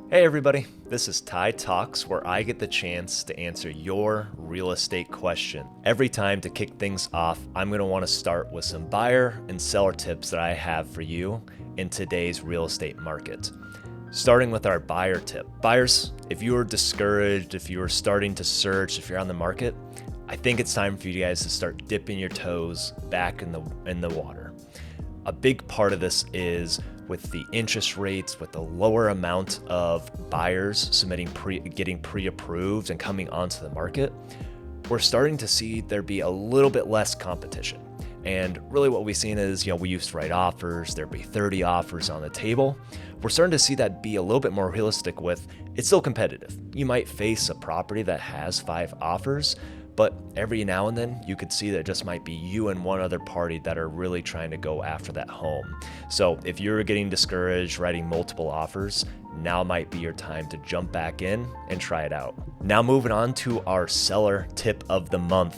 Hey everybody, this is Ty Talks, where I get the chance to answer your real estate question. Every time to kick things off, I'm going to want to start with some buyer and seller tips that I have for you in today's real estate market. Starting with our buyer tip. Buyers, if you are discouraged, if you are starting to search, if you're on the market, I think it's time for you guys to start dipping your toes back in the water. A big part of this is with the interest rates, with the lower amount of buyers submitting getting pre-approved and coming onto the market, we're starting to see there be a little bit less competition. And really what we've seen is, we used to write offers, there'd be 30 offers on the table. We're starting to see that be a little bit more realistic with, it's still competitive. You might face a property that has 5 offers, but every now and then you could see that it just might be you and one other party that are really trying to go after that home. So if you're getting discouraged writing multiple offers, now might be your time to jump back in and try it out. Now moving on to our seller tip of the month.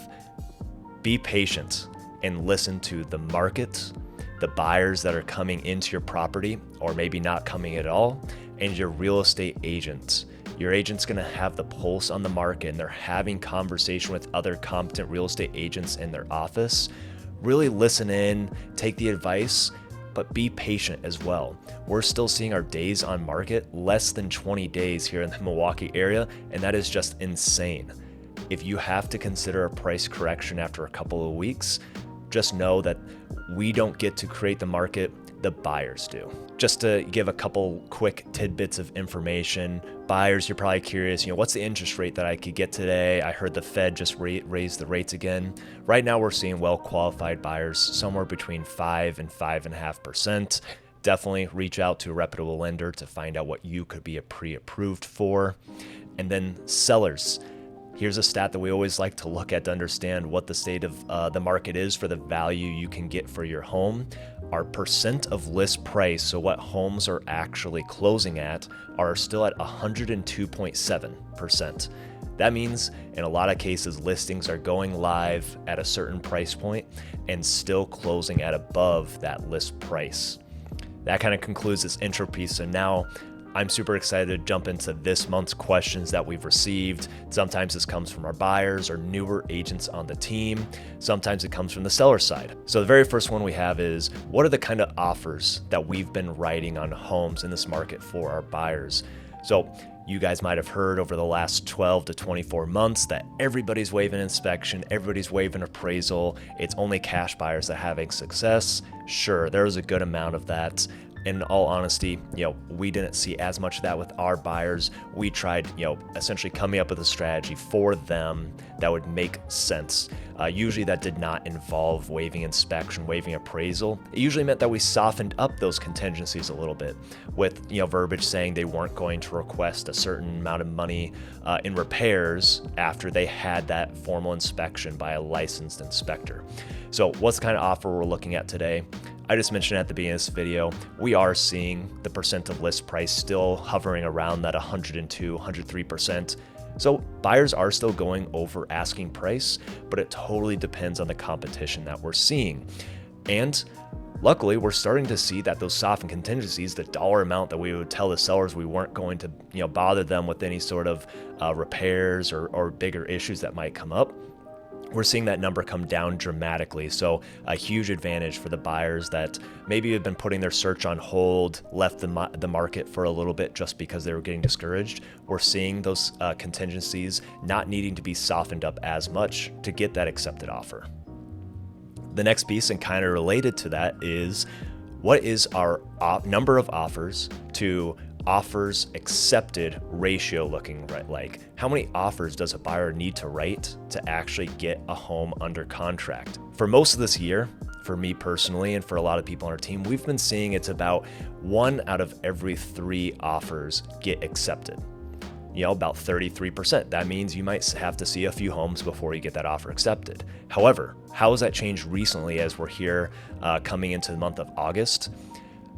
Be patient and listen to the market, the buyers that are coming into your property or maybe not coming at all, and your real estate agents. Your agent's gonna have the pulse on the market and they're having conversation with other competent real estate agents in their office. Really listen in, take the advice, but be patient as well. We're still seeing our days on market less than 20 days here in the Milwaukee area, and that is just insane. If you have to consider a price correction after a couple of weeks, just know that we don't get to create the market, the buyers do. Just to give a couple quick tidbits of information, buyers, you're probably curious, what's the interest rate that I could get today? I heard the Fed just raised the rates again. Right now we're seeing well-qualified buyers somewhere between 5 and 5.5%. Definitely reach out to a reputable lender to find out what you could be pre-approved for. And then sellers. Here's a stat that we always like to look at to understand what the state of the market is for the value you can get for your home. Our percent of list price, so what homes are actually closing at, are still at 102.7%. That means in a lot of cases, listings are going live at a certain price point and still closing at above that list price. That kind of concludes this intro piece. So now I'm super excited to jump into this month's questions that we've received. Sometimes this comes from our buyers or newer agents on the team. Sometimes it comes from the seller side. So the very first one we have is, what are the kind of offers that we've been writing on homes in this market for our buyers? So you guys might have heard over the last 12 to 24 months that everybody's waiving inspection, everybody's waiving appraisal. It's only cash buyers that are having success. Sure, there was a good amount of that. In all honesty, we didn't see as much of that with our buyers. We tried, essentially coming up with a strategy for them that would make sense. Usually that did not involve waiving inspection, waiving appraisal. It usually meant that we softened up those contingencies a little bit with, verbiage saying they weren't going to request a certain amount of money in repairs after they had that formal inspection by a licensed inspector. So what's the kind of offer we're looking at today? I just mentioned at the beginning of this video, we are seeing the percent of list price still hovering around that 102, 103%. So buyers are still going over asking price, but it totally depends on the competition that we're seeing. And luckily, we're starting to see that those softened contingencies, the dollar amount that we would tell the sellers we weren't going to bother them with any sort of repairs or bigger issues that might come up, we're seeing that number come down dramatically. So a huge advantage for the buyers that maybe have been putting their search on hold, left the market for a little bit just because they were getting discouraged. We're seeing those contingencies not needing to be softened up as much to get that accepted offer. The next piece, and kind of related to that, is what is our number of offers to offers accepted ratio looking like? How many offers does a buyer need to write to actually get a home under contract? For most of this year, for me personally, and for a lot of people on our team, we've been seeing it's about 1 out of every 3 offers get accepted. About 33%. That means you might have to see a few homes before you get that offer accepted. However, how has that changed recently as we're here coming into the month of August?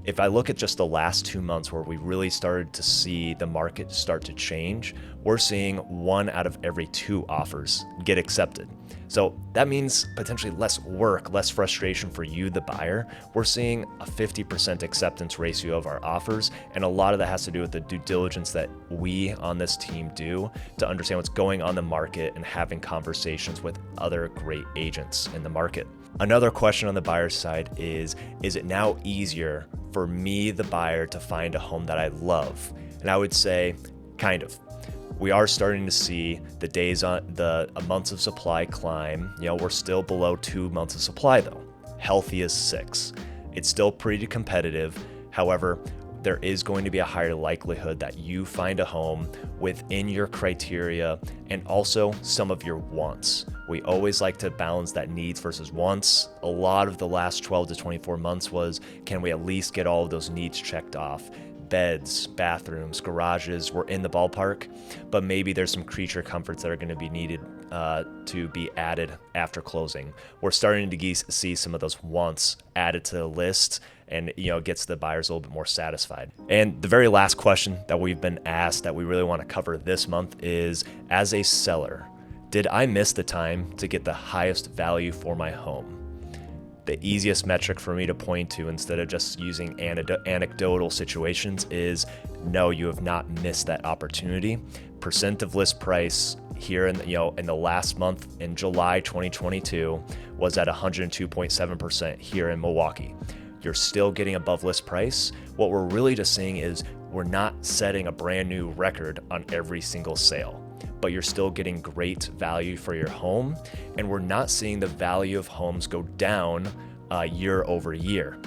If I look at just the last 2 months where we really started to see the market start to change, we're seeing 1 out of every 2 offers get accepted. So that means potentially less work, less frustration for you, the buyer. We're seeing a 50% acceptance ratio of our offers, and a lot of that has to do with the due diligence that we on this team do to understand what's going on in the market and having conversations with other great agents in the market. Another question on the buyer's side is it now easier for me, the buyer, to find a home that I love? And I would say, kind of. We are starting to see the days on the months of supply climb. We're still below 2 months of supply though. Healthy is 6. It's still pretty competitive. However, there is going to be a higher likelihood that you find a home within your criteria and also some of your wants. We always like to balance that needs versus wants. A lot of the last 12 to 24 months was, can we at least get all of those needs checked off? Beds, bathrooms, garages were in the ballpark, but maybe there's some creature comforts that are going to be needed to be added after closing. We're starting to see some of those wants added to the list, and gets the buyers a little bit more satisfied. And the very last question that we've been asked that we really want to cover this month is, as a seller, did I miss the time to get the highest value for my home? The easiest metric for me to point to, instead of just using anecdotal situations, is no, you have not missed that opportunity. Percent of list price here in the last month in July 2022 was at 102.7% here in Milwaukee. You're still getting above list price. What we're really just seeing is we're not setting a brand new record on every single sale, but you're still getting great value for your home, and we're not seeing the value of homes go down year over year,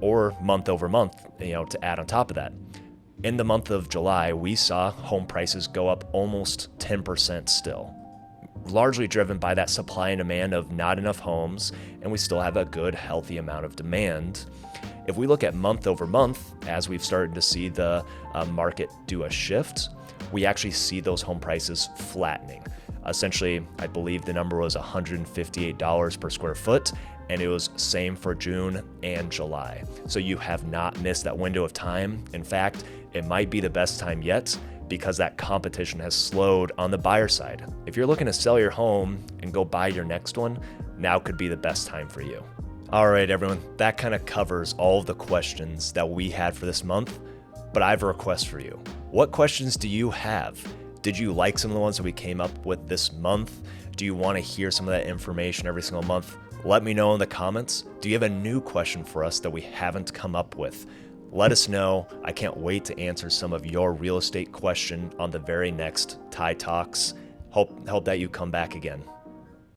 or month over month. To add on top of that, in the month of July, we saw home prices go up almost 10% still, largely driven by that supply and demand of not enough homes, and we still have a good, healthy amount of demand. If we look at month over month, as we've started to see the market do a shift, we actually see those home prices flattening. Essentially, I believe the number was $158 per square foot, and it was same for June and July. So you have not missed that window of time. In fact, it might be the best time yet, because that competition has slowed on the buyer side. If you're looking to sell your home and go buy your next one, now could be the best time for you. All right, everyone, that kind of covers all of the questions that we had for this month, but I have a request for you. What questions do you have? Did you like some of the ones that we came up with this month? Do you want to hear some of that information every single month? Let me know in the comments. Do you have a new question for us that we haven't come up with? Let us know. I can't wait to answer some of your real estate question on the very next Ty Talks. Hope that you come back again.